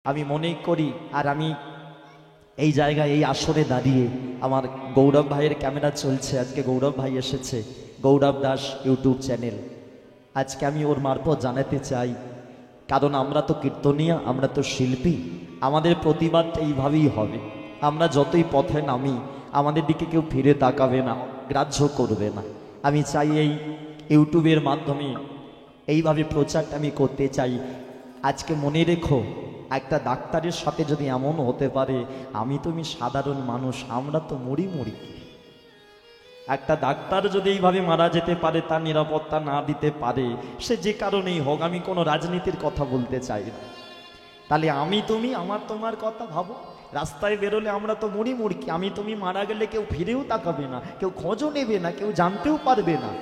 আমি মনে করি আর আমি এই জায়গায় এই আসরে দাঁড়িয়ে আমার গৌরব ভাইয়ের ক্যামেরা চলছে। আজকে গৌরব ভাই এসেছে, গৌরব দাস ইউটিউব চ্যানেল। আজকে আমি ওর মারফত জানাতে চাই, কারণ আমরা তো কীর্তনিয়া, আমরা তো শিল্পী, আমাদের প্রতিবাদ এইভাবেই হবে। আমরা যতই পথে নামি আমাদের দিকে কেউ ফিরে তাকাবে না, গ্রাহ্য করবে না। আমি চাই এই ইউটিউবের মাধ্যমে এইভাবে প্রচারটা আমি করতে চাই। আজকে মনে রেখো, একটা ডাক্তারের সাথে যদি এমন হতে পারে, আমি তুমি সাধারণ মানুষ, আমরা তো মরি। একটা ডাক্তার যদি এইভাবে মারা যেতে পারে, তার নিরাপত্তা না দিতে পারে, সে যে কারণেই হোক, আমি কোনো রাজনীতির কথা বলতে চাই না। তাহলে আমি তুমি আমার তোমার কথা ভাবো। রাস্তায় বেরোলে আমরা তো মরি, আমি তুমি মারা গেলে কেউ ফিরেও তাকাবে না, কেউ খোঁজও নেবে না, কেউ জানতেও পারবে না।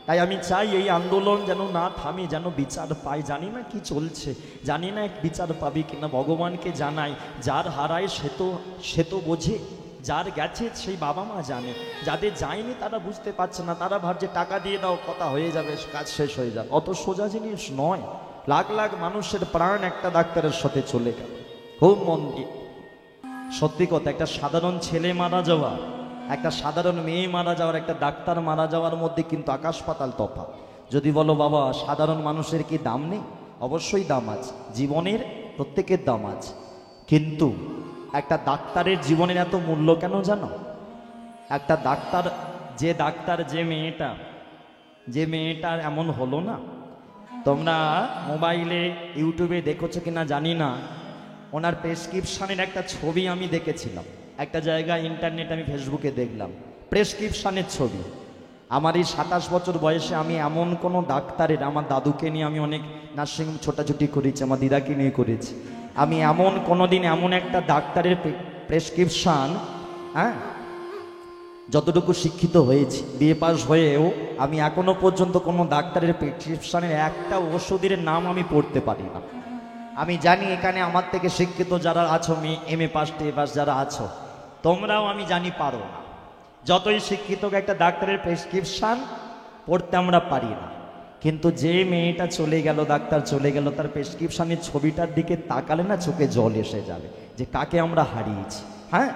তাই আমি চাই এই আন্দোলন যেন না থামে, যেন বিচার পাই। জানি না কি চলছে, জানি না বিচার পাবি কিনা, ভগবানকে জানাই। যার হারায় সে তো বোঝে, যার গেছে সেই বাবা মা জানে, যাদের যায়নি তারা বুঝতে পারছে না। তারা ভাবছে টাকা দিয়ে দাও, কথা হয়ে যাবে, কাজ শেষ হয়ে যাবে। অত সোজা জিনিস নয়। লাখ লাখ মানুষের প্রাণ একটা ডাক্তারের সাথে চলে গেল। খুব মন দিয়ে সত্যি কথা, একটা সাধারণ ছেলে মারা যাওয়া, একটা সাধারণ মেয়ে মারা যাওয়ার, একটা ডাক্তার মারা যাওয়ার মধ্যে কিন্তু আকাশ পাতাল তফাৎ। যদি বলো বাবা সাধারণ মানুষের কি দাম নেই, অবশ্যই দাম আছে, জীবনের প্রত্যেকের দাম আছে। কিন্তু একটা ডাক্তারের জীবনের এত মূল্য কেন জানো? একটা ডাক্তার, যে মেয়েটার এমন হলো না, তোমরা মোবাইলে ইউটিউবে দেখেছো কিনা জানি না, ওনার প্রেসক্রিপশানের একটা ছবি আমি দেখেছিলাম একটা জায়গায়, ইন্টারনেট আমি ফেসবুকে দেখলাম প্রেসক্রিপশানের ছবি। আমার এই 27 বছর বয়সে আমি এমন কোনো ডাক্তারের, আমার দাদুকে নিয়ে আমি অনেক নার্সিংহোম ছোটাছুটি করেছি, আমার দিদাকে নিয়ে করেছি, আমি এমন কোনো দিন এমন একটা ডাক্তারের প্রেসক্রিপশান, যতটুকু শিক্ষিত হয়েছি, বিএ পাস হয়েও আমি এখনো পর্যন্ত কোনো ডাক্তারের প্রেসক্রিপশানের একটা ওষুধের নাম আমি পড়তে পারি না। আমি জানি এখানে আমার থেকে শিক্ষিত যারা আছো, এমএ পাস টিএ পাস যারা আছো, তোমরাও আমি জানি পারো না। যতই শিক্ষিত, একটা ডাক্তারের প্রেসক্রিপশান পড়তে আমরা পারি না। কিন্তু যে মেয়েটা চলে গেল, ডাক্তার চলে গেল, তার প্রেসক্রিপশানের ছবিটার দিকে তাকালে না চোখে জল এসে যাবে, যে কাকে আমরা হারিয়েছি। হ্যাঁ,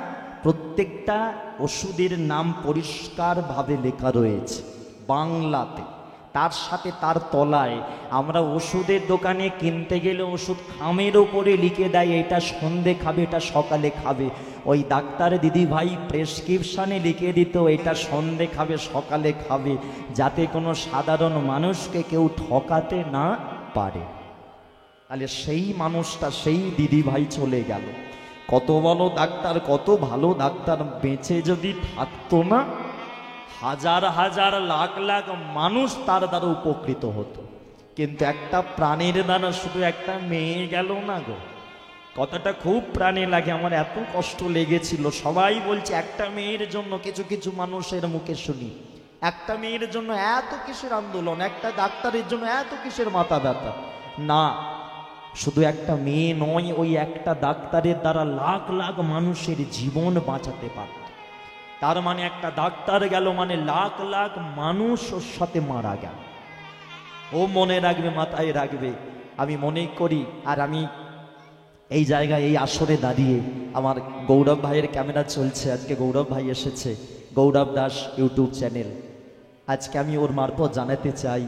প্রত্যেকটা ওষুধের নাম পরিষ্কারভাবে লেখা রয়েছে বাংলাতে। তার সাথে তার তলায় আমরা ওষুধের দোকানে কিনতে গেলে ওষুধ খামের ওপরে লিখে দেয় এটা সন্ধে খাবে, এটা সকালে খাবে। ওই ডাক্তার দিদি ভাই প্রেসক্রিপশানে লিখে দিত এটা সন্ধে খাবে, সকালে খাবে, যাতে কোনো সাধারণ মানুষকে কেউ ঠকাতে না পারে। তাহলে সেই মানুষটা, সেই দিদি ভাই চলে গেল। কত বড় ডাক্তার, কত ভালো ডাক্তার, বেঁচে যদি থাকতো না, হাজার হাজার লাখ লাখ মানুষ তার দ্বারা উপকৃত হতো। কিন্তু একটা প্রাণীর দ্বারা শুধু একটা মেয়ে গেল না গো, কথাটা খুব প্রাণে লাগে। আমার এত কষ্ট লেগেছিল। সবাই বলছে একটা মেয়ের জন্য, কিছু কিছু মানুষের মুখে শুনি একটা মেয়ের জন্য এত কিসের আন্দোলন, একটা ডাক্তারের জন্য এত কিসের মাথা ব্যথা। না, শুধু একটা মেয়ে নয়, ওই একটা ডাক্তারের দ্বারা লাখ লাখ মানুষের জীবন বাঁচাতে পারত। তার মানে একটা ডাক্তার গেল মানে লাখ লাখ মানুষ ওর সাথে মারা গেল। ও মনে রাখবে, মাথায় রাখবে। আমি মনে করি আর আমি এই জায়গায় এই আসরে দাঁড়িয়ে আমার গৌরব ভাইয়ের ক্যামেরা চলছে। আজকে গৌরব ভাই এসেছে, গৌরব দাস ইউটিউব চ্যানেল। আজকে আমি ওর মারফত জানাতে চাই,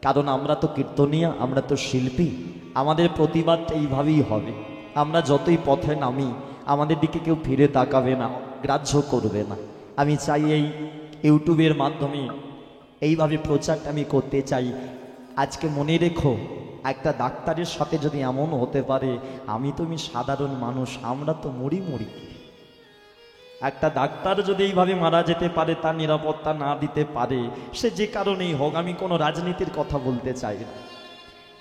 কারণ আমরা তো কীর্তনিয়া, আমরা তো শিল্পী, আমাদের প্রতিবাদ এইভাবেই হবে। আমরা যতই পথে নামি আমাদের দিকে কেউ ফিরে তাকাবে না, গ্রাহ্য করবে না। আমি চাই এই ইউটিউবের মাধ্যমে এইভাবে প্রচারটা আমি করতে চাই। আজকে মনে রেখো, একটা ডাক্তারের সাথে যদি এমন হতে পারে, আমি তুমি সাধারণ মানুষ, আমরা তো মরি। একটা ডাক্তার যদি এইভাবে মারা যেতে পারে, তার নিরাপত্তা না দিতে পারে, সে যে কারণেই হোক, আমি কোনো রাজনীতির কথা বলতে চাই না।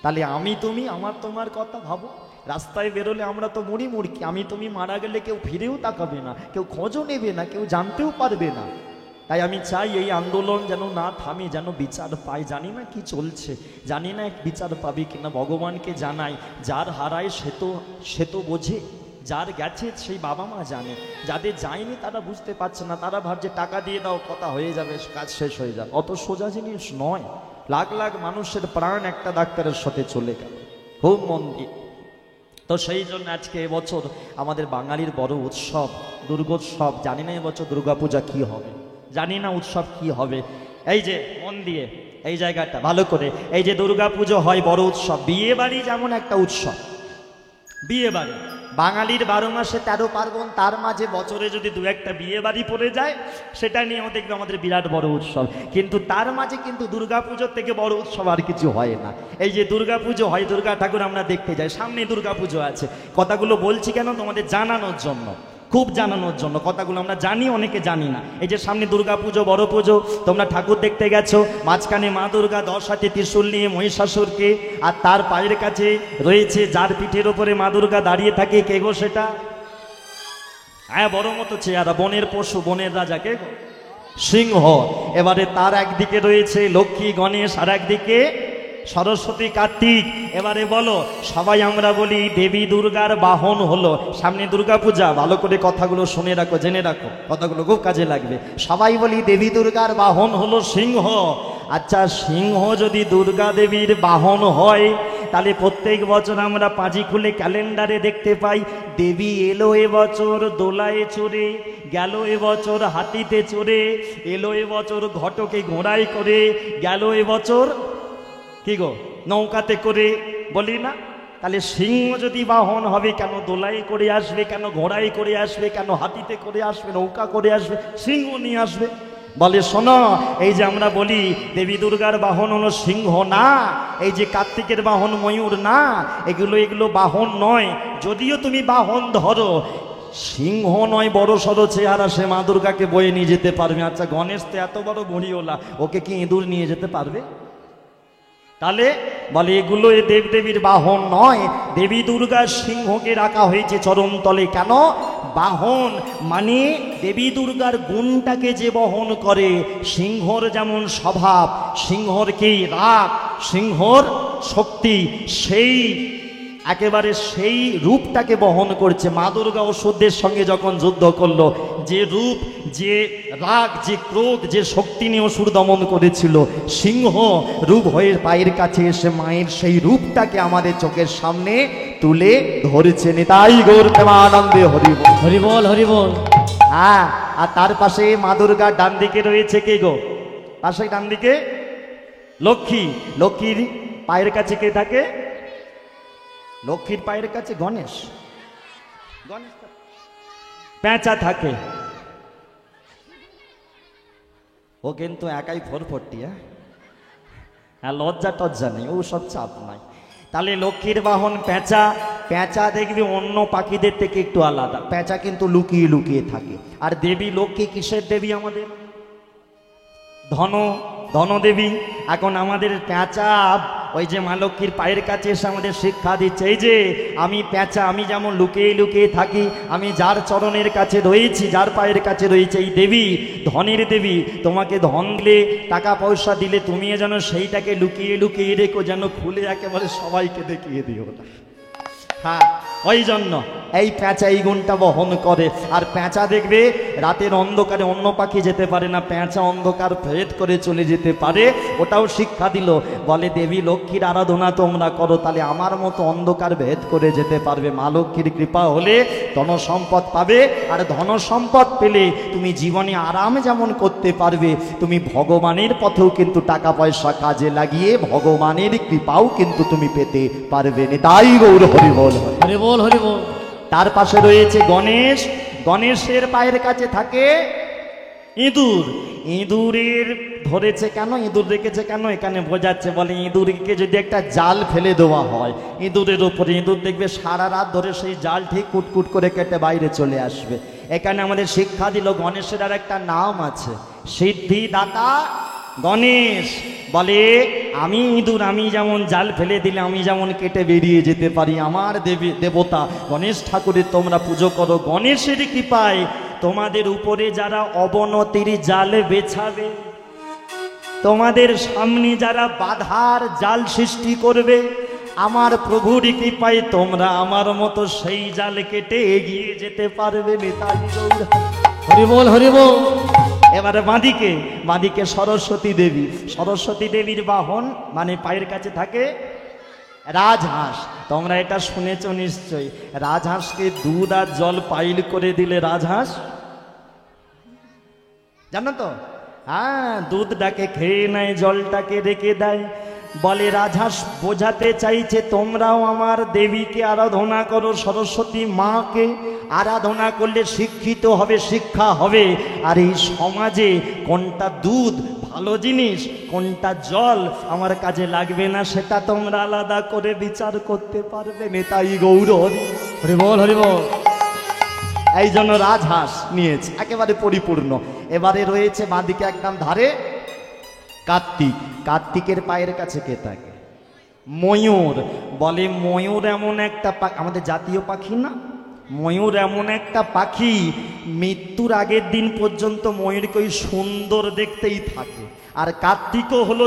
তাহলে আমি তুমি আমার তোমার কথা ভাবো। রাস্তায় বেরোলে আমরা তো মরি, আমি তুমি মারা গেলে কেউ ফিরেও তাকাবে না, কেউ খোঁজও নেবে না, কেউ জানতেও পারবে না। তাই আমি চাই এই আন্দোলন যেন না থামে, যেন বিচার পাই। জানি না কি চলছে, জানি না বিচার পাবি কিনা, ভগবানকে জানাই। যার হারায় সে তো বোঝে, যার গেছে সেই বাবা মা জানে, যাদের যায়নি তারা বুঝতে পারছে না। তারা ভাবছে টাকা দিয়ে দাও, কথা হয়ে যাবে, কাজ শেষ হয়ে যাবে। অত সোজা জিনিস নয়। লাখ লাখ মানুষের প্রাণ একটা ডাক্তারের সাথে চলে গেল। খুব মন দিয়ে তো সেই জন্য আজকে এবছর আমাদের বাঙালির বড় উৎসব দুর্গোৎসব। জানি না এবছর দুর্গাপূজা কি হবে, জানি না উৎসব কি হবে। এই যে মন দিয়ে এই জায়গাটা ভালো করে, এই যে দুর্গাপুজো হয় বড় উৎসব, বিয়ে বাড়ি যেমন একটা উৎসব। বিয়ে বাড়ি বাঙালির 12 মাসে 13 পার্বণ, তার মাঝে বছরে যদি দু একটা বিয়ে বাড়ি পড়ে যায় সেটা নিয়েও দেখবে আমাদের বিরাট বড় উৎসব। কিন্তু তার মাঝে কিন্তু দুর্গাপুজোর থেকে বড় উৎসব আর কিছু হয় না। এই যে দুর্গাপুজো হয়, দুর্গা ঠাকুর আমরা দেখতে যাই, সামনে দুর্গাপুজো আছে। কথাগুলো বলছি কেন, তোমাদের জানানোর জন্য, খুব জানানোর জন্য। কথাগুলো আমরা জানি, অনেকে জানি না। এই যে সামনে দুর্গাপুজো, বড় পুজো, তোমরা ঠাকুর দেখতে গেছো, মাঝখানে মা দুর্গা 10 হাতে ত্রিশূল নিয়ে মহিষাসুরকে, আর তার পায়ের কাছে রয়েছে যার পিঠের ওপরে মা দুর্গা দাঁড়িয়ে থাকে, কে গো সেটা? হ্যাঁ, বড় মতো চেহারা, বনের পশু, বনের রাজা, কে গো? সিংহ। এবারে তার একদিকে রয়েছে লক্ষ্মী গণেশ, আর একদিকে সরস্বতী কার্তিক। এবারে বলো, সবাই আমরা বলি দেবী দুর্গার বাহন হলো, সামনে দুর্গাপূজা, ভালো করে কথাগুলো শুনে রাখো, জেনে রাখো, কথাগুলো খুব কাজে লাগবে। সবাই বলি দেবী দুর্গার বাহন হলো সিংহ। আচ্ছা, সিংহ যদি দুর্গা দেবীর বাহন হয়, তাহলে প্রত্যেক বছর আমরা পাঁজি খুলে ক্যালেন্ডারে দেখতে পাই দেবী এলো এবছর দোলায় চড়ে, গেল এবছর হাতিতে চড়ে, এলো এবছর ঘটকে ঘোড়ায় করে, গেল এবছর কি গো নৌকাতে করে, বলি না? তাহলে সিংহ যদি বাহন হবে, কেন দোলাই করে আসবে, কেন ঘোড়াই করে আসবে, কেন হাতিতে করে আসবে, নৌকা করে আসবে, সিংহ নিয়ে আসবে? বলে শোনো, এই যে আমরা বলি দেবী দুর্গার বাহন হলো সিংহ না, এই যে কার্তিকের বাহন ময়ূর না, এগুলো বাহন নয়। যদিও তুমি বাহন ধরো, সিংহ নয়, বড় সড়ো চেহারা, সে মা দুর্গাকে বয়ে নিয়ে যেতে পারবে। আচ্ছা, গণেশ তো এত বড় বড়িওলা, ওকে কি ইঁদুর নিয়ে যেতে পারবে? তাহলে বলে এগুলো এ দেবদেবীর বাহন নয়। দেবী দুর্গার সিংহকে রাখা হয়েছে চরণ তলে। কেন? বাহন মানে দেবী দুর্গার গুণটাকে যে বহন করে। সিংহর যেমন স্বভাব, সিংহর কি রাগ, সিংহর শক্তি, সেই একেবারে সেই রূপটাকে বহন করছে। মা দুর্গা অসুরদের সঙ্গে যখন যুদ্ধ করলো, যে রূপ, যে রাগ, যে ক্রোধ, যে শক্তি নিয়ে অসুর দমন করেছিল, সিংহ রূপ হয়ে পায়ের কাছে এসে মায়ের সেই রূপটাকে আমাদের চোখের সামনে তুলে ধরেছে। নিতাই গৌর প্রেমানন্দে হরি বল, হরি বল, হরি বল। হ্যাঁ, আর তার পাশে মা দুর্গার ডান দিকে রয়েছে কে গো? পাশে ডান দিকে লক্ষ্মী। লক্ষ্মীর পায়ের কাছে কে থাকে? লক্ষ্মীর পায়ের কাছে গণেশ। গণেশ পেঁচা থাকে। ও কিন্তু একাই 440। হ্যাঁ, লজ্জা টজ্জা নেই, ও সব চাপ নাই। তাহলে লক্ষ্মীর বাহন পেঁচা। পেঁচা দেখবি অন্য পাখিদের থেকে একটু আলাদা, পেঁচা কিন্তু লুকিয়ে লুকিয়ে থাকে। আর দেবী লক্ষ্মী কিসের দেবী? আমাদের ধনদেবী। এখন আমাদের পেঁচা ওই যে মা লক্ষ্মীর পায়ের কাছে এসে আমাদের শিক্ষা দিচ্ছে, এই যে আমি পেঁচা, আমি যেমন লুকিয়ে লুকিয়ে থাকি, আমি যার চরণের কাছে রয়েছি, যার পায়ের কাছে রয়েছে এই দেবী, ধনের দেবী, তোমাকে ধন দিলে, টাকা পয়সা দিলে, তুমি যেন সেইটাকে লুকিয়ে লুকিয়ে রেখো, যেন খুলে একেবারে সবাইকে দেখিয়ে দিও না। হ্যাঁ, ওই জন্য এই পেঁচা এই গুণটা বহন করে। আর পেঁচা দেখবে রাতের অন্ধকারে অন্য পাখি যেতে পারে না, পেঁচা অন্ধকার ভেদ করে চলে যেতে পারে। ওটাও শিক্ষা দিল। বলে দেবী লক্ষ্মীর আরাধনা তোমরা করো, তাহলে আমার মতো অন্ধকার ভেদ করে যেতে পারবে। মা লক্ষ্মীর কৃপা হলে ধন সম্পদ পাবে, আর ধন সম্পদ পেলে তুমি জীবনে আরাম যেমন করতে পারবে, তুমি ভগবানের পথেও কিন্তু টাকা পয়সা কাজে লাগিয়ে ভগবানের কৃপাও কিন্তু তুমি পেতে পারবে। তাই গৌর হরি বল, হরি বল, হরি বল। তার পাশে রয়েছে গণেশ। গণেশের পায়ের কাছে থাকে ইঁদুর। ইঁদুরের ধরেছে কেন, ইঁদুর রেখেছে কেন, এখানে বোঝাচ্ছে। বলে ইঁদুরকে যদি একটা জাল ফেলে দেওয়া হয় ইঁদুরের উপরে, ইঁদুর দেখবে সারা রাত ধরে সেই জাল ঠিক কুটকুট করে কেটে বাইরে চলে আসবে। এখানে আমাদের শিক্ষা দিল গণেশের আর একটা নাম আছে, সিদ্ধিদাতা গণেশ। বলে আমি ইঁদুর, আমি যেমন জাল ফেলে দিলে আমি যেমন কেটে বেরিয়ে যেতে পারি, আমার দেবতা গণেশ ঠাকুরের তোমরা পুজো করো। গণেশের কৃপায় তোমাদের উপরে যারা অবনতির জাল বেছাবে, তোমাদের সামনে যারা বাধার জাল সৃষ্টি করবে, আমার প্রভুর কৃপায় তোমরা আমার মতো সেই জাল কেটে এগিয়ে যেতে পারবে। হরি বল, হরি বল। এবারে বাঁদিকে সরস্বতী দেবী। সরস্বতী দেবীর বাহন মানে পায়ের কাছে থাকে রাজহাঁস। তোমরা এটা শুনেছ নিশ্চয়ই, রাজহাঁসকে দুধ আর জল পাইল করে দিলে রাজহাঁস, জানো তো? হ্যাঁ, দুধটাকে খেয়ে নেয়, জলটাকে রেখে দেয়। বলে রাজহাঁস বোঝাতে চাইছে তোমরাও আমার দেবীকে আরাধনা করো, সরস্বতী মাকে আরাধনা করলে শিক্ষিত হবে, শিক্ষা হবে। আর এই সমাজে কোনটা দুধ ভালো জিনিস, কোনটা জল আমার কাজে লাগবে না, সেটা তোমরা আলাদা করে বিচার করতে পারবে। নেতাই গৌর হরি। হরি বল হরি বল। এই জন্য রাজহাঁস নিয়েছে একেবারে পরিপূর্ণ। এবারে রয়েছে বাঁদিকে একদম ধারে কার্তিক। কার্তিকের পায়ের কাছে কে থাকে? ময়ূর। বলে ময়ূর এমন একটা আমাদের জাতীয় পাখি না? ময়ূর এমন একটা পাখি, মৃত্যুর আগের দিন পর্যন্ত ময়ূরকে ওই সুন্দর দেখতেই থাকে। আর কার্তিকও হলো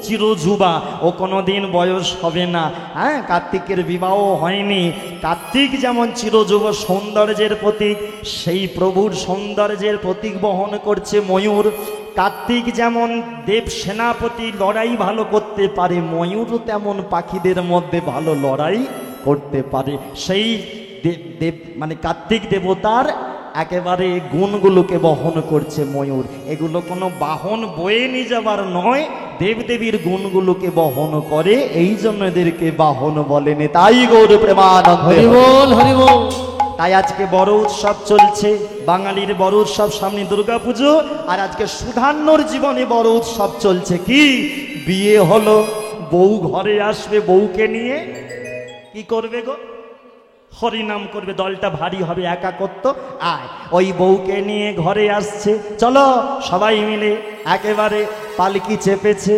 চিরযুবা, ও কোনোদিন বয়স হবে না। হ্যাঁ, কার্তিকের বিবাহ হয়নি। কার্তিক যেমন চিরযুব সৌন্দর্যের প্রতীক, সেই প্রভুর সৌন্দর্যের প্রতীক বহন করছে ময়ূর। কার্তিক যেমন দেব সেনাপতি, লড়াই ভালো করতে পারে, ময়ূরও তেমন পাখিদের মধ্যে ভালো লড়াই করতে পারে। সেই দেব মানে কার্তিক দেবতার একেবারে গুণগুলোকে বহন করছে ময়ূর। এগুলো কোনো বাহন বয়ে নিয়ে যাবার নয়, দেবদেবীর গুণগুলোকে বহন করে, এই জন্য এদেরকে বাহন বলেন। তাই গৌর প্রেমানন্দ হরি বল হরি বল। তাই আজকে বড় উৎসব চলছে, বাঙালির বড় উৎসব সামনে দুর্গাপুজো। আর আজকে সুধান্যর জীবনে বড় উৎসব চলছে কি? বিয়ে হলো, বউ ঘরে আসবে, বউকে নিয়ে কি করবে গো? হরিনাম করবে। দলটা ভারী হবে, একা করতো। আয়, ওই বউকে নিয়ে ঘরে আসছে, চলো সবাই মিলে একেবারে পালকি চেপেছে,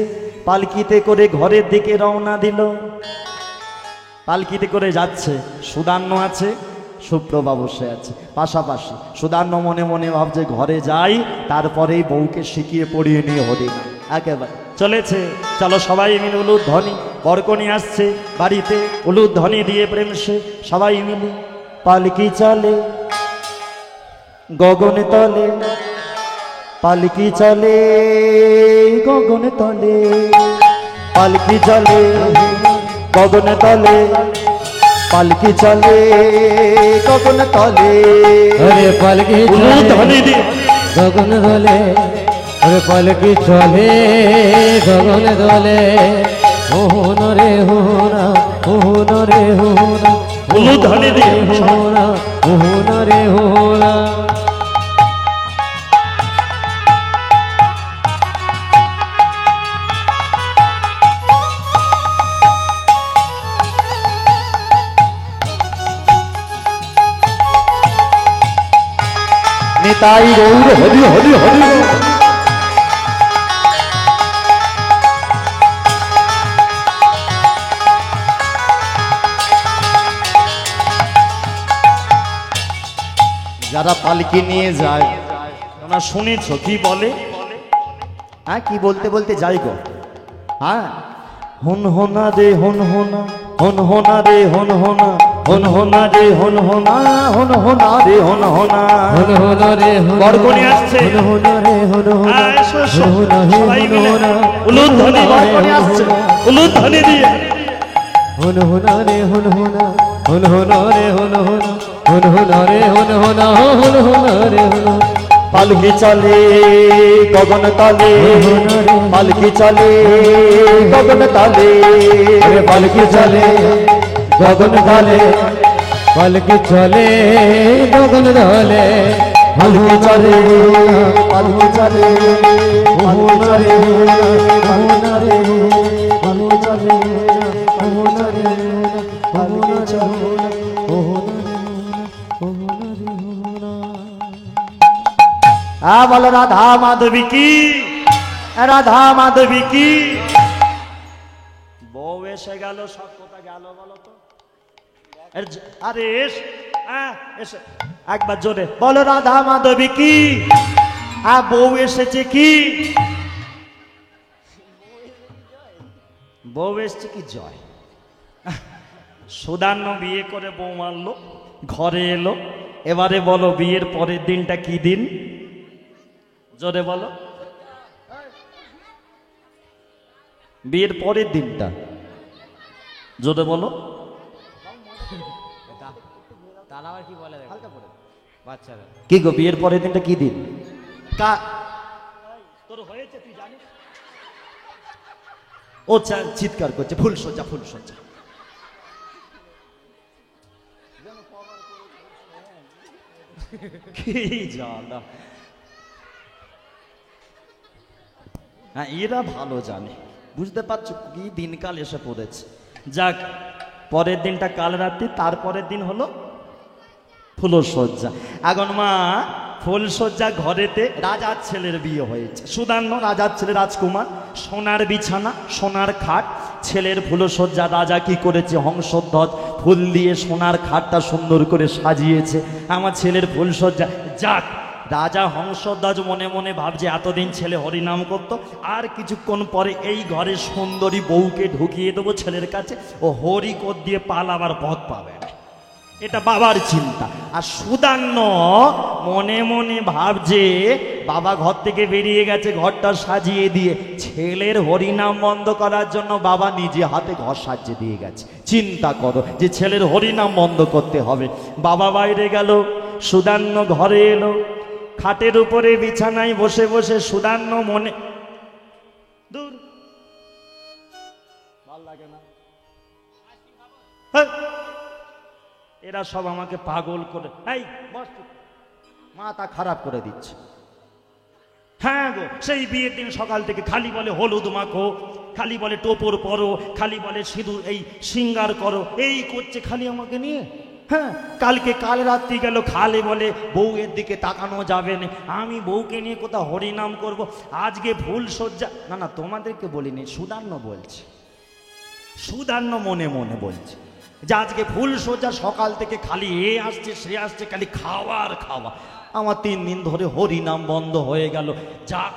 পালকিতে করে ঘরের দিকে রওনা দিল। পালকিতে করে যাচ্ছে, সুদান্য আছে, সুপ্রভা বসে আছে পাশাপাশি। সুদান্য মনে মনে ভাবছে ঘরে যাই, তারপরেই বউকে শিখিয়ে পড়িয়ে নিয়ে হরিনাম। একেবারে চলেছে, চলো সবাই মিলে উলুধ্বনি। বরকনি আসছে বাড়িতে, উলুধ্বনি দিয়ে প্রেম সে সবাই মিলে পালকি চলে গগন তলে, পালকি চলে গগন তলে, পালকি চলে গগন তলে, পালকি চলে গগন তলে। আরে পালকি উলুধ্বনি দিয়ে গগন দলে, আরে পালকি চলে গগন দলে। হোন রে হোনা, হোন রে হোনা, উলুধ্বনি দিয়ে হোনা, হোন রে হোনা। নিতাই গৌর হরি হরি হরি। যারা পালকি নিয়ে যায়, তোমরা শুনেছ কি বলে? হ্যাঁ, কি বলতে বলতে যাই গো। হ্যাঁ, হন হোনা রে হন হোনা, হন হোনা রে হন হোনা, হন হোনা রে হন হোনা, হন হোনা রে হন হোনা। হন হন রে হন, বরকনি আসছে। হন হন রে হন হন, হ্যাঁ, এসো, এসো। হন হন হে সবাই হন মিলে হন, উলুধ্বনি, বরকনি আসছে, উলুধ্বনি দিয়ে হন হন রে হন হন, হন হন রে হন হন, হন হন রে হন হন, হন হন রে হন। পালকি চলে গগন তলে, পালকি চলে গগন তলে, আরে পালকি চলে গগন দলে, পালকি চলে গগন দলে। পালকি চলে পালকি চলে পালকি চলে পালকি চলে পালকি চলে। বলো রাধা মাধবী কি, রাধা মাধবী কি। বউ এসে গেল, সব কোথা গেল বলো তো? আরে এসে একবার জোরে বলো রাধা মাধবী কি। বউ এসেছে কি, বউ এসছে কি জয়। সুদান্য বিয়ে করে বউ মারলো, ঘরে এলো। এবারে বলো বিয়ের পরের দিনটা কি দিন? জোরে বলো। বিয়ের পরের দিনটা জোরে বলো। তাহলে আবার কি বলে দেখো বাচ্চারা। কি গো বিয়ের পরের দিনটা কি দিন? তোর হয়েছে তুই জানিস? ও চিৎকার করছে ফুলসজ্জা ফুলসজ্জা। কি জ্বালা। হ্যাঁ এরা ভালো জানে, বুঝতে পারছো কি দিনকাল এসে পড়েছে। যাক, পরের দিনটা কাল রাত্রি, তারপরের দিন হলো ফুলসজ্জা। এখন মা ফুলসজ্জা ঘরেতে রাজার ছেলের বিয়ে হয়েছে, সুদান্য রাজার ছেলে রাজকুমার, সোনার বিছানা সোনার খাট, ছেলের ফুলসজ্জা। রাজা কি করেছে, হংসধ্বজ ফুল দিয়ে সোনার খাটটা সুন্দর করে সাজিয়েছে আমার ছেলের ফুলসজ্জা। যাক, রাজা হংসধ্বজ মনে মনে ভাবছে এতদিন ছেলে হরিনাম করত, আর কিছুক্ষণ পরে এই ঘরে সুন্দরী বউকে ঢুকিয়ে দেবো ছেলের কাছে, ও হরি কোদ দিয়ে পালাবার পথ পাবে না। এটা বাবার চিন্তা। আর সুদান্য মনে মনে ভাবছে বাবা ঘর থেকে বেরিয়ে গেছে ঘরটা সাজিয়ে দিয়ে, ছেলের হরিনাম বন্ধ করার জন্য বাবা নিজে হাতে ঘর সাজিয়ে দিয়ে গেছে। চিন্তা করো যে ছেলের হরিনাম বন্ধ করতে হবে। বাবা বাইরে গেল, সুদান্য ঘরে এলো, খাটের উপরে বিছানায় বসে বসে সুদান্য মনে দূর ভাল লাগে না, এরা সব আমাকে পাগল করে, এই বস, মাথা খারাপ করে দিচ্ছে। হ্যাঁ গো, সেই বিয়ের দিন সকাল থেকে খালি বলে হলুদ মাখো, খালি বলে টোপর পরো, খালি বলে সিঁদুর এই সিঙ্গার করো, এই করছে খালি আমাকে নিয়ে। হ্যাঁ, কাল রাত্রি গেল, খালে বলে বউয়ের দিকে তাকানো যাবে না, আমি বউকে নিয়ে কোথাও হরিনাম করব। আজকে ফুলসজ্জা, না তোমাদেরকে বলিনি, সুদান্য বলছে, সুদান্য মনে মনে বলছে যে আজকে ফুলসজ্জা, সকাল থেকে খালি এ আসছে সে আসছে, খালি খাওয়ার খাওয়া। আমার 3 দিন ধরে হরিনাম বন্ধ হয়ে গেল। যাক,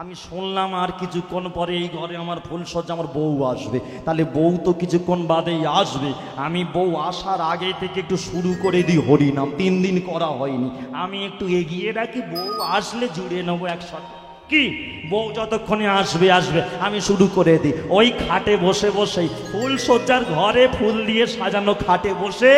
আমি শুনলাম আর কিছুক্ষণ পরে এই ঘরে আমার ফুলসজ্জা, আমার বউ আসবে, তাহলে বউ তো কিছুক্ষণ বাদেই আসবে, আমি বউ আসার আগে থেকে একটু শুরু করে দিই হরিনাম। 3 দিন করা হয়নি, আমি একটু এগিয়ে রাখি, বউ আসলে জুড়ে নেবো একসাথে। কি বউ যতক্ষণে আসবে আমি শুরু করে দিই। ওই খাটে বসে বসেই ফুলসজ্জার ঘরে ফুল দিয়ে সাজানো খাটে বসে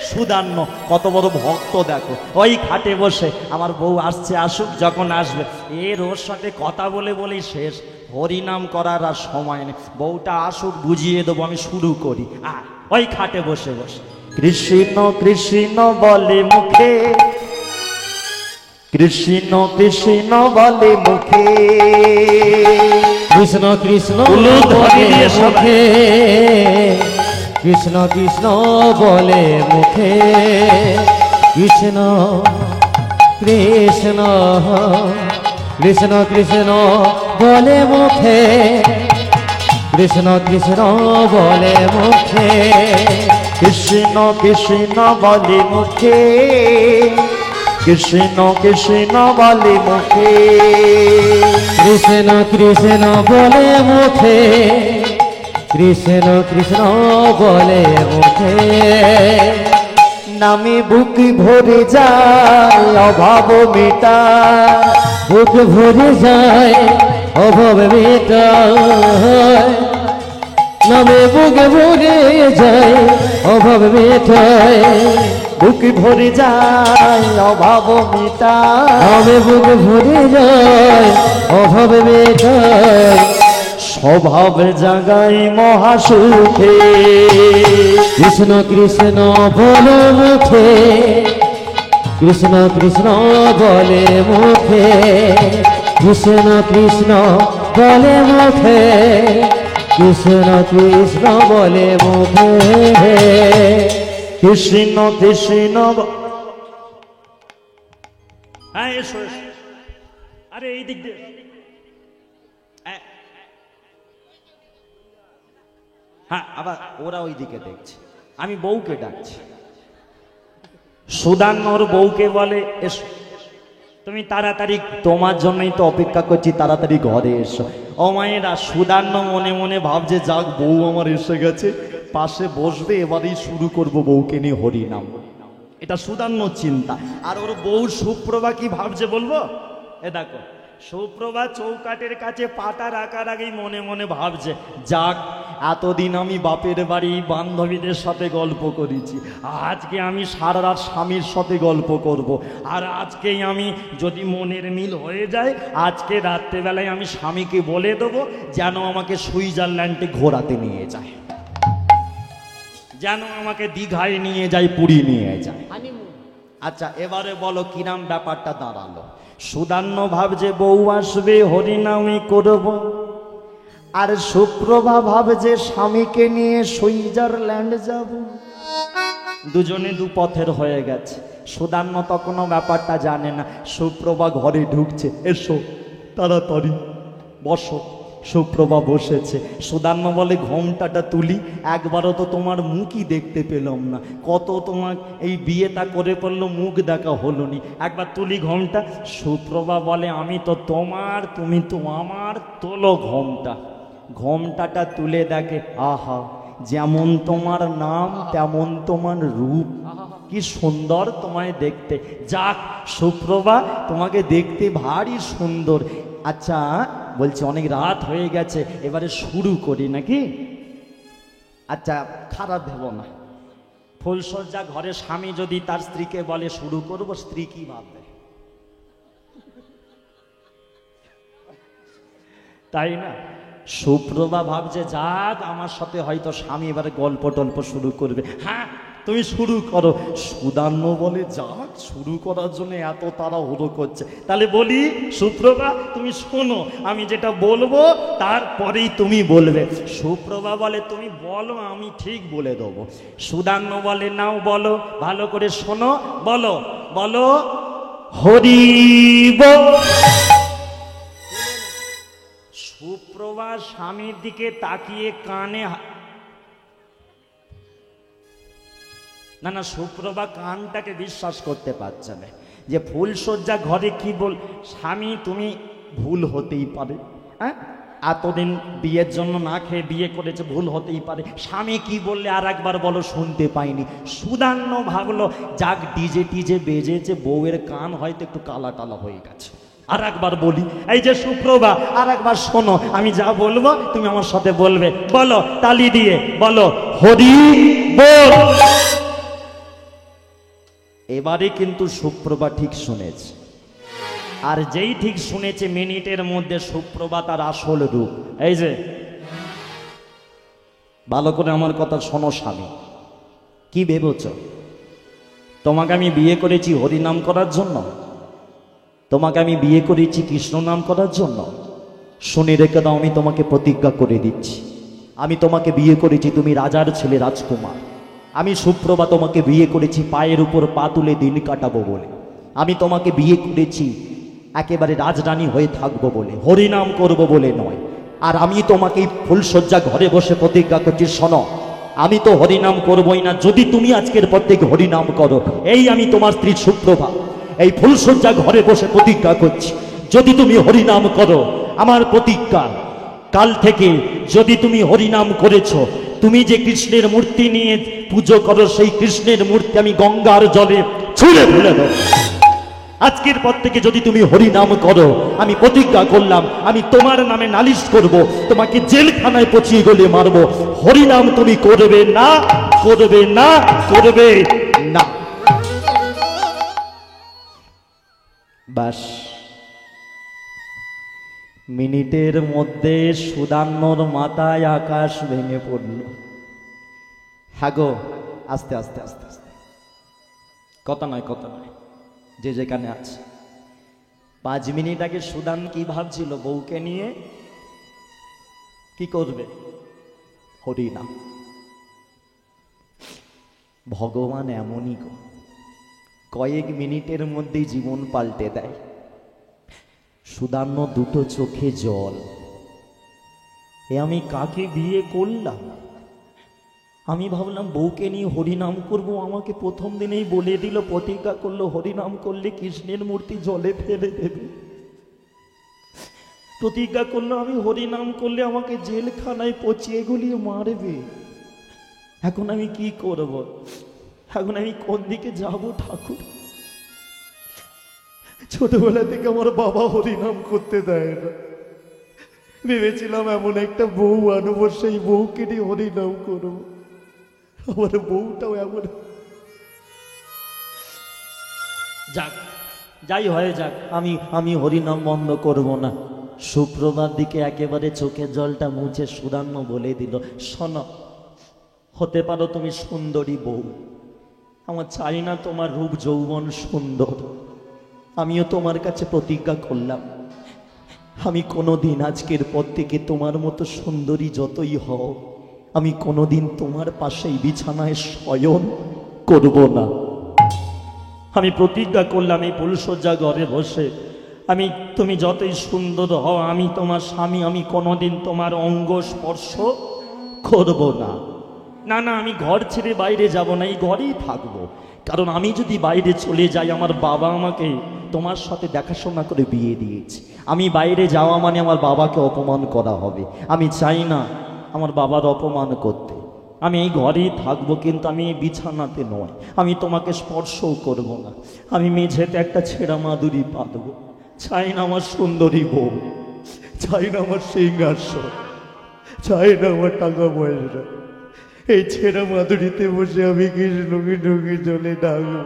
সুদান্য, কত বড় ভক্ত দেখো, ওই খাটে বসে আমার বউ আসছে, আসুক, যখন আসবে এর ওর সাথে কথা বলে বলেই শেষ, হরিনাম করার আর সময় নেই। বউটা আসুক, বুঝিয়ে দেবো, আমি শুরু করি। আর ওই খাটে বসে বসে কৃষ্ণ কৃষ্ণ বলে মুখে, কৃষ্ণ কৃষ্ণ বলে মুখে, কৃষ্ণ কৃষ্ণ ধরে দিয়ে মুখে, কৃষ্ণ কৃষ্ণ বলে মুখে, কৃষ্ণ কৃষ্ণ কৃষ্ণ কৃষ্ণ বলে মুখে, কৃষ্ণ কৃষ্ণ বলে মুখে, কৃষ্ণ কৃষ্ণ বলে মুখে, কৃষ্ণ কৃষ্ণ বলে মুখে, কৃষ্ণ কৃষ্ণ বলে মুখে, কৃষ্ণ কৃষ্ণ বলে মুখে, নামে বুক ভরে যায় অভাব মেটা, বুক ভরে যায় অভাব মেটায়, নামে বুক ভরে যায় অভাব মেটায়, বুক ভরে যায় অভাব মেটা, নামে বুক ভরে যায় অভাব মেটায়, স্বভাব জাগায় মহাসুখে, কৃষ্ণ কৃষ্ণ বলে মুখে, কৃষ্ণ কৃষ্ণ বলে মুখে, কৃষ্ণ কৃষ্ণ বলে মুখে, কৃষ্ণ কৃষ্ণ বলে মুখে, কৃষ্ণ কৃষ্ণ। হ্যাঁ এসো, আরে এই দিক দিয়ে, হ্যাঁ আবার ওরা ওই দিকে দেখছে, আমি বউকে ডাকছি। সুদান্নর বউকে বলে এসো, তুমি তাড়াতাড়ি, তোমার জন্যই তো অপেক্ষা করছি, তাড়াতাড়ি ঘরে এসো। ও মায়েরা, সুদান্ন মনে মনে ভাবছে যাক বউ আমার এসে গেছে, পাশে বসবে, এবারেই শুরু করব বউকে নিয়ে হরিনাম। এটা সুদান্ন চিন্তা। আর ওর বউ সুপ্রভা কি ভাবছে বলবো? এ দেখো, সুপ্রভা চৌকাটের কাছে পাটা রাখার আগেই মনে মনে ভাবছে, যাক এতদিন আমি বাপের বাড়ি বান্ধবীদের সাথে গল্প করেছি, আজকে আমি সারা রাত স্বামীর সাথে গল্প করব। আর আজকেই আমি যদি মনের মিল হয়ে যায়, আজকে রাত্রেবেলায় আমি স্বামীকে বলে দেবো যেন আমাকে সুইজারল্যান্ডে ঘোরাতে নিয়ে যায়, যেন আমাকে দীঘায় নিয়ে যায়, পুরী নিয়ে যায়। আচ্ছা এবারে বলো কিরাম ব্যাপারটা দাঁড়ালো। সুদান্য ভাবছে বউ আসবে, হরিনামই করব, আর সুপ্রভা ভাবছে স্বামীকে নিয়ে সুইজারল্যান্ড যাব। দুজনে দু পথের হয়ে গেছে। সুদান্য তখনও ব্যাপারটা জানে না। সুপ্রভা ঘরে ঢুকছে, এসো তাড়াতাড়ি বসো। সুপ্রভা বসেছে। সুদান্য বলে ঘোমটাটা তুলি, একবারও তো তোমার মুখই দেখতে পেলাম না, কত তোমার এই বিয়েটা করে পড়লো মুখ দেখা হলো নি, একবার তুলি ঘোমটা। সুপ্রভা বলে আমি তো তোমার, তুমি তো আমার, তোলো ঘোমটা। ঘোমটাটা তুলে দেখে, আহা যেমন তোমার নাম তেমন তোমার রূপ, কি সুন্দর তোমায় দেখতে। যাক সুপ্রভা তোমাকে দেখতে ভারী সুন্দর। আচ্ছা বলছি অনেক রাত হয়ে গেছে, এবারে শুরু করি নাকি? আচ্ছা খারাপ ভেবো না। ফুলসজ্জা ঘরে স্বামী যদি তার স্ত্রীকে বলে শুরু করব, স্ত্রী কি ভাববে? তাই না? সুপ্রভা ভাবছে যাক আমার সাথে হয়তো স্বামী এবারে গল্প টল্প শুরু করবে। হ্যাঁ তুমি শুরু করো। সুদান্য বলে যাক শুরু করার জন্য এত তাড়াহুড়ো করছে, তাহলে বলি সুপ্রভা তুমি শোনো, আমি যেটা বলবো তারপরেই তুমি বলবে। সুপ্রভা বলে তুমি বলো, আমি ঠিক বলে দেবো। সুদান্য বলে নাও বলো, ভালো করে শোনো, বলো বলো হরি বল। সুপ্রভা স্বামীর দিকে তাকিয়ে কানে না না সুপ্রভা কানটাকে বিশ্বাস করতে পারছে না যে ফুলসজ্জা ঘরে কি বল। স্বামী তুমি ভুল হতেই পারে, হ্যাঁ এতদিন বিয়ের জন্য না খেয়ে বিয়ে করেছে, ভুল হতেই পারে। স্বামী কি বললে আর একবার বলো, শুনতে পাইনি। সুদান্য ভাবলো যাক ডিজে টিজে বেজেছে, বউয়ের কান হয়তো একটু কালা টালা হয়ে গেছে, আর একবার বলি। এই যে সুপ্রভা আর একবার শোনো, আমি যা বলবো তুমি আমার সাথে বলবে, বলো তালি দিয়ে বলো হরি বল। এবারে কিন্তু সুপ্রভা ঠিক শুনেছে, আর যেই ঠিক শুনেছে মিনিটের মধ্যে সুপ্রভা তার আসল রূপ। এই যে ভালো করে আমার কথা শোনো স্বামী, কি ভেবেছ তোমাকে আমি বিয়ে করেছি হরিনাম করার জন্য? তোমাকে আমি বিয়ে করেছি কৃষ্ণ নাম করার জন্য? শুনে রেখে দাও, আমি তোমাকে প্রতিজ্ঞা করে দিচ্ছি, আমি তোমাকে বিয়ে করেছি তুমি রাজার ছেলে রাজকুমার। আমি সুপ্রভা তোমাকে বিয়ে করেছি পায়ের উপর পা তুলে দিন কাটাবো বলে। আমি তোমাকে বিয়ে করেছি একেবারে রাজরানী হয়ে থাকবো বলে, হরিনাম করব বলে নয়। আর আমি তোমাকে ফুলসজ্জা ঘরে বসে প্রতিজ্ঞা করছি, শোনো আমি তো হরিনাম করবই না, যদি তুমি আজকের পর থেকে হরিনাম করো। এই আমি তোমার স্ত্রী সুপ্রভা এই ফুলসজ্জা ঘরে বসে প্রতিজ্ঞা করছি, যদি তুমি হরিনাম করো, আমার প্রতিজ্ঞা কাল থেকে যদি তুমি হরিনাম করেছো, তুমি যে কৃষ্ণের মূর্তি নিয়ে পুজো করো, সেই কৃষ্ণের মূর্তি আমি গঙ্গার জলে ছুঁড়ে ফেলে দেব। আজকের পর থেকে যদি তুমি হরিনাম করো, আমি প্রতিজ্ঞা করলাম আমি তোমার নামে নালিশ করব, তোমাকে জেলখানায় পচিয়ে গলে মারব। হরিনাম তুমি করবে না, করবে না, করবে না। বাস মিনিটের মধ্যে সুদান্নর মাথায় আকাশ ভেঙে পড়ল। হ্যাঁ গো, আস্তে আস্তে আস্তে আস্তে, কথা নয় কথা নয়, যে যেখানে আছে। 5 মিনিট আগে সুদান কি ভাবছিল, বউকে নিয়ে কি করবে, হরিনাম। ভগবান এমনই গো, কয়েক মিনিটের মধ্যেই জীবন পাল্টে দেয়। সুদান্য দুটো চোখে জল, এ আমি কাকে বিয়ে করলাম? আমি ভাবলাম বউকে নিয়ে হরিনাম করব, আমাকে প্রথম দিনেই বলে দিল, প্রতিজ্ঞা করলো হরিনাম করলে কৃষ্ণের মূর্তি জলে ফেলে দেবে। প্রতিজ্ঞা করলো আমি হরিনাম করলে আমাকে জেলখানায় পচিয়ে গলিয়ে মারবে। এখন আমি কি করব? এখন আমি কোন দিকে যাব ঠাকুর? ছোটবেলা থেকে আমার বাবা হরিনাম করতে দেয় না। ভেবেছিলাম এমন একটা বউ আনবো, সেই বউকে নিয়ে হরিনাম করবো। আমার বউটাও এমন। যাক, যাই হয়ে যাক, আমি হরিনাম বন্ধ করব না। সুপ্রভার দিকে একেবারে চোখের জলটা মুছে সুদান্ন বলে দিল, শোনো, হতে পারো তুমি সুন্দরী বউ, আমার চাই না তোমার রূপ যৌবন সুন্দর। আমিও তোমার কাছে প্রতিজ্ঞা করলাম, আমি কোনোদিন আজকের পর থেকে তোমার মতো সুন্দরী যতই হও, আমি কোনোদিন তোমার পাশেই বিছানায় শয়ন করব না। আমি প্রতিজ্ঞা করলাম এই ফুলশয্যা ঘরে বসে, তুমি যতই সুন্দর হও, আমি তোমার স্বামী, আমি কোনোদিন তোমার অঙ্গ স্পর্শ করব না। না না, আমি ঘর ছেড়ে বাইরে যাব না, এই ঘরেই থাকবো। কারণ আমি যদি বাইরে চলে যাই, আমার বাবা আমাকে তোমার সাথে দেখাশোনা করে বিয়ে দিয়েছে। আমি বাইরে যাওয়া মানে আমার বাবাকে অপমান করা হবে। আমি চাই না আমার বাবার অপমান করতে। আমি এই ঘরেই থাকবো, কিন্তু আমি এই বিছানাতে নয়। আমি তোমাকে স্পর্শও করব না। আমি মেঝেতে একটা ছেঁড়া মাদুরি পাতবো। চাই না আমার সুন্দরী বউ, চাই না আমার সিংহাসন, চাই না আমার টাকা পয়সা। এই ছেঁড়া মাদুরিতে বসে আমি কৃষ্ণকে চোখে জলে ডাকবো,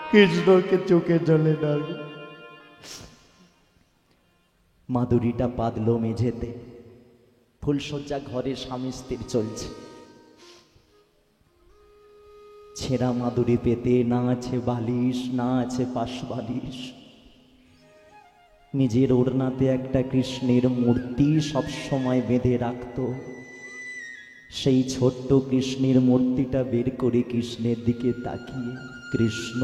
কৃষ্ণকে চোখে জলে ডাকবো। মাদুরিটা পাতলো মেঝেতে, ফুলশয্যা ঘরে স্বামী স্ত্রীর চলছে। ছেঁড়া মাদুরি পেতে না আছে বালিশ, না আছে পাশ বালিশ। নিজের ওড়নাতে একটা কৃষ্ণের মূর্তি সবসময় বেঁধে রাখত। সেই ছোট্ট কৃষ্ণের মূর্তিটা বের করে কৃষ্ণের দিকে তাকিয়ে, কৃষ্ণ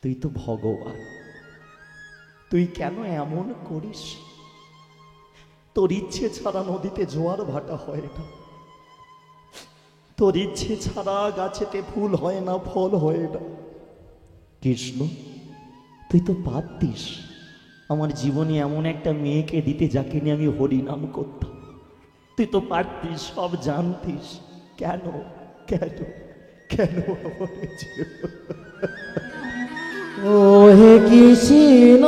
তুই তো ভগবান, তুই কেন এমন করিস? তোর ইচ্ছে ছাড়া নদীতে জোয়ার ভাটা হয় না, তোর ইচ্ছে ছাড়া গাছেতে ফুল হয় না, ফল হয় না। কৃষ্ণ তুই তো পারতিস আমার জীবনে এমন একটা মেয়েকে দিতে যাকে নিয়ে আমি হরিনাম করতাম। তুই তো পারতিস, সব জানতিস, কেন কেন কেন আমার জীবন? ও হে কৃষ্ণ,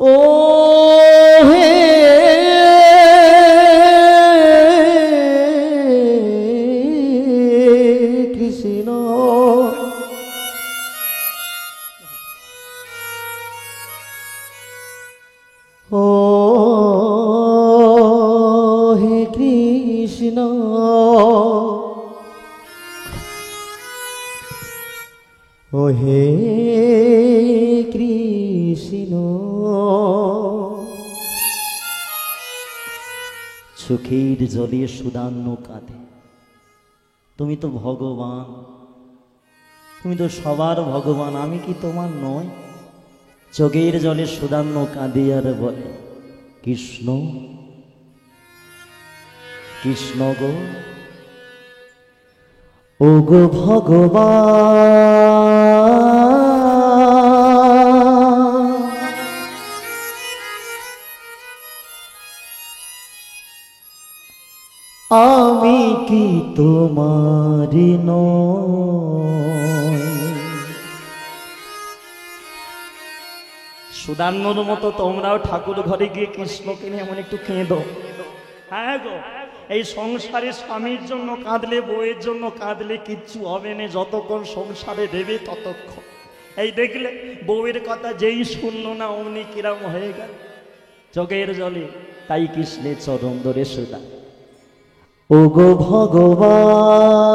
ও হে কৃষ্ণ, ও হে কৃষ্ণ, ও হে কৃষ্ণ। চোখের জলে সুদান্ন কাঁদে। তুমি তো ভগবান, তুমি তো সবার ভগবান, আমি কি তোমার নয়? চোখের জলে সুদান্ন কাঁদে আর বলে, কৃষ্ণ কৃষ্ণ গো, ও গো ভগবান, আমি কি তোমার নয়? সুদান্নর মতো তোমরাও ঠাকুর ঘরে গিয়ে কৃষ্ণকে নিয়ে এমন একটু কেঁদো। হ্যাঁ গো, এই সংসারে স্বামীর জন্য কাঁদলে, বউয়ের জন্য কাঁদলে কিচ্ছু হবে না। যতক্ষণ সংসারে দেবে ততক্ষণ। এই দেখলে বউয়ের কথা যেই শুনলো না অমনি কিরম হয়ে গেল চোখের জলে। তাই কৃষ্ণের চরণ ধরে সুদা, ও গো ভগবান,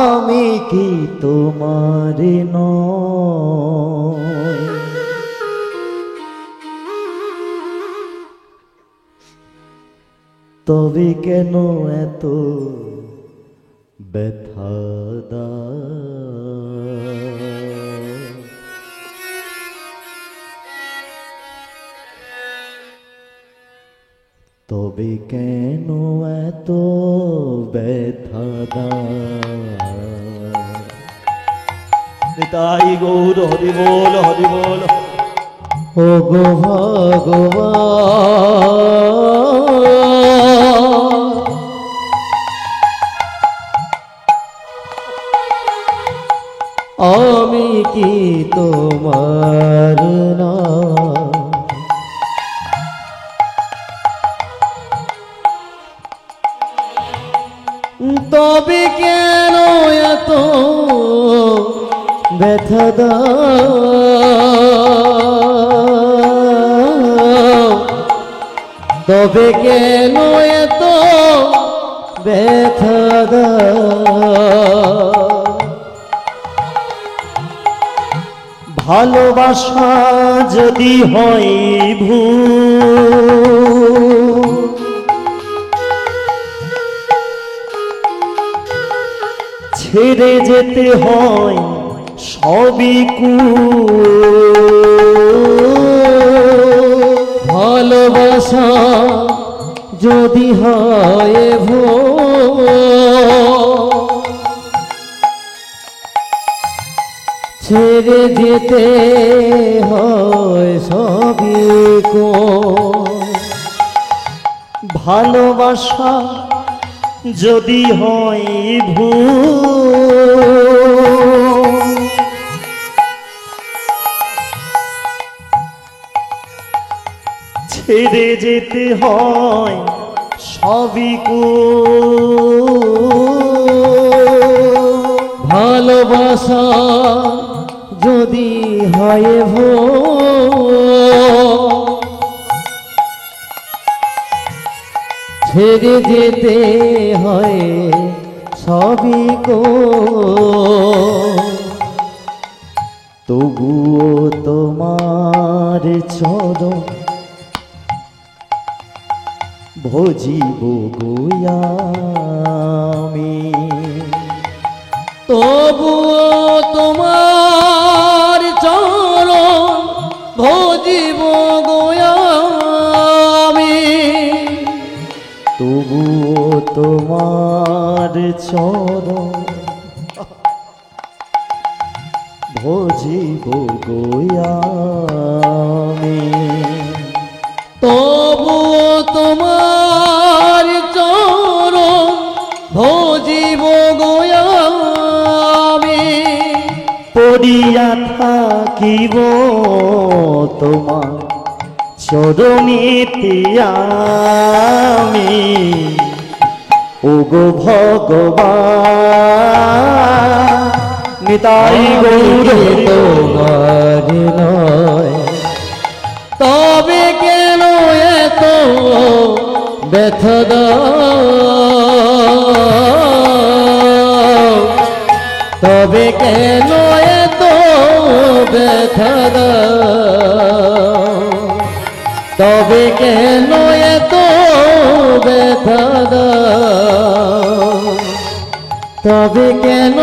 আমি কি তোমার নয়? তবে কেন এত ব্যথা দাও? তবে কেন এত ব্যথা দাও? নিতাই গৌর হরি বল হরি বল। ও গো ভগবান, আমি কি তোমার না? তবে কেন এত ব্যথা দাও? তবে কেন এত ব্যথা দাও? ভালোবাসা যদি হয় ভুল, ছেড়ে যেতে হয় সবই ভালোবাসা যদি হয় ভুল, ছেড়ে যেতে হয় সবই ভালোবাসা যদি হয় ভুল, ছেড়ে যেতে হয় সবই ভালোবাসা যদি হয় ভুল, ছেড়ে যেতে হয় সবই তবুও তোমার চরণ ভজিব গোয়ামি। তবুও তোমার চরণ ভজিব গোয়ামি। তবুও তোমার চরণ ভজিব গোয়ামি। তবুও তোমার চরণ ভজিব গোয়ামি। পড়িয়া থাকিব তোমার চরণেতে আমি। ওগো ভগবান নিতাই গৌর তোমার নয়, তবে কেন এত ব্যথা দাও? তবে কেন এত ব্যথা দাও? তবে কেন এত ব্যথা দাও? তবে কেন